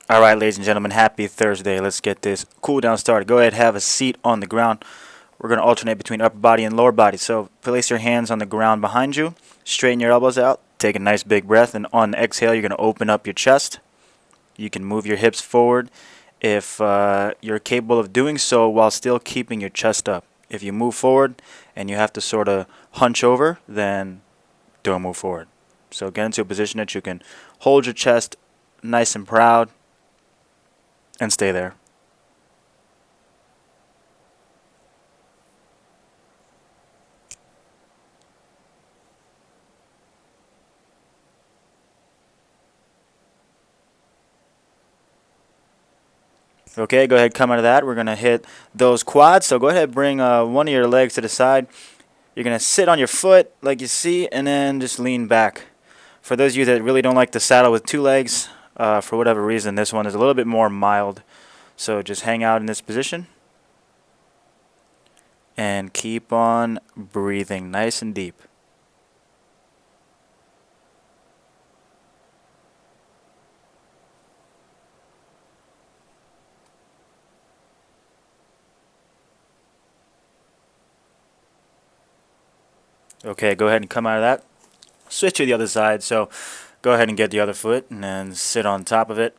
Alright, ladies and gentlemen, happy Thursday. Let's get this cool down started. Go ahead, have a seat on the ground. We're going to alternate between upper body and lower body. So place your hands on the ground behind you, straighten your elbows out, take a nice big breath, and on exhale, you're going to open up your chest. You can move your hips forward if you're capable of doing so while still keeping your chest up. If you move forward and you have to sort of hunch over, then don't move forward. So get into a position that you can hold your chest nice and proud and stay there. Okay, go ahead, come out of that. We're going to hit those quads. So go ahead, bring one of your legs to the side. You're going to sit on your foot like you see, and then just lean back. For those of you that really don't like to saddle with two legs, for whatever reason, this one is a little bit more mild. So just hang out in this position and keep on breathing nice and deep. Okay, go ahead and come out of that. Switch to the other side. So go ahead and get the other foot and then sit on top of it.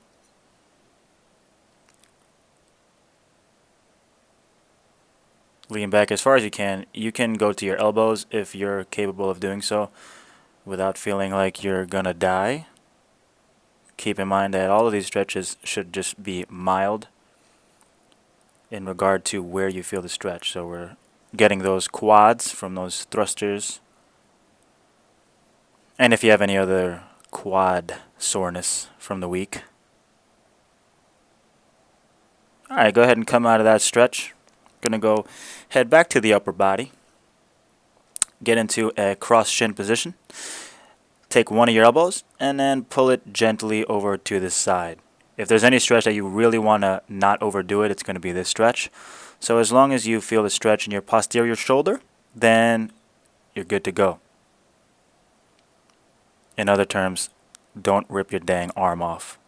Lean back as far as you can. You can go to your elbows if you're capable of doing so without feeling like you're gonna die. Keep in mind that all of these stretches should just be mild in regard to where you feel the stretch. So we're getting those quads from those thrusters. And if you have any other quad soreness from the week. Alright, go ahead and come out of that stretch. Gonna go head back to the upper body. Get into a cross shin position. Take one of your elbows and then pull it gently over to the side. If there's any stretch that you really want to not overdo it, it's going to be this stretch. So as long as you feel the stretch in your posterior shoulder, then you're good to go. In other terms, don't rip your dang arm off.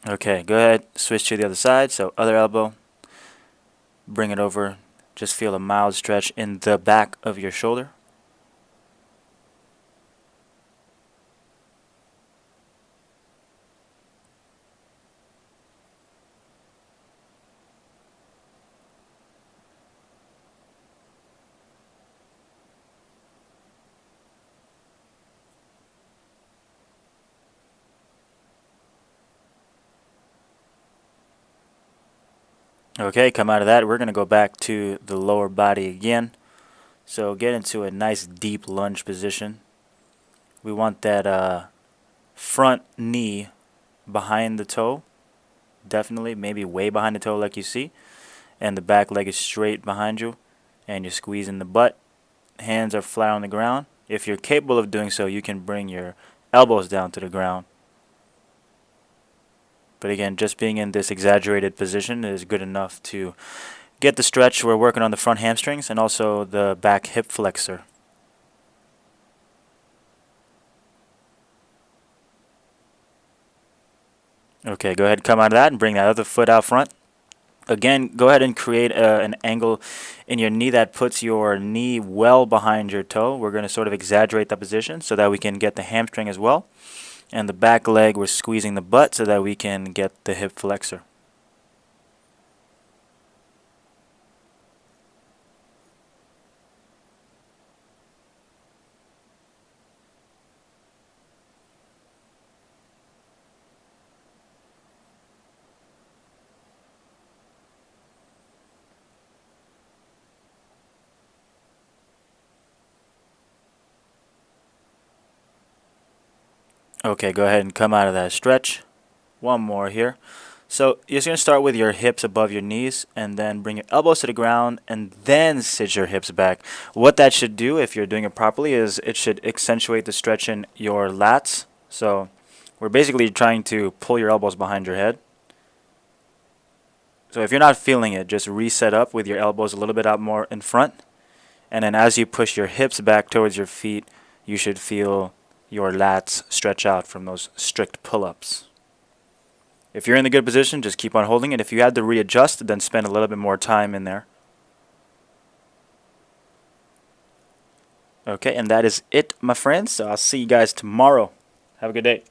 Okay, go ahead, switch to the other side. So other elbow, bring it over. Just feel a mild stretch in the back of your shoulder. Okay, come out of that. We're going to go back to the lower body again. So get into a nice deep lunge position. We want that front knee behind the toe. Definitely, maybe way behind the toe like you see. And the back leg is straight behind you. And you're squeezing the butt. Hands are flat on the ground. If you're capable of doing so, you can bring your elbows down to the ground. But again, just being in this exaggerated position is good enough to get the stretch. We're working on the front hamstrings and also the back hip flexor. Okay, go ahead and come out of that and bring that other foot out front. Again, go ahead and create an angle in your knee that puts your knee well behind your toe. We're going to sort of exaggerate that position so that we can get the hamstring as well. And the back leg, we're squeezing the butt so that we can get the hip flexor. Okay, go ahead and come out of that stretch. One more here. So you're just going to start with your hips above your knees and then bring your elbows to the ground and then sit your hips back. What that should do, if you're doing it properly, is it should accentuate the stretch in your lats. So we're basically trying to pull your elbows behind your head. So if you're not feeling it, just reset up with your elbows a little bit out more in front. And then as you push your hips back towards your feet, you should feel your lats stretch out from those strict pull-ups. If you're in the good position, just keep on holding it. If you had to readjust, then spend a little bit more time in there. Okay, and that is it, my friends. So I'll see you guys tomorrow. Have a good day.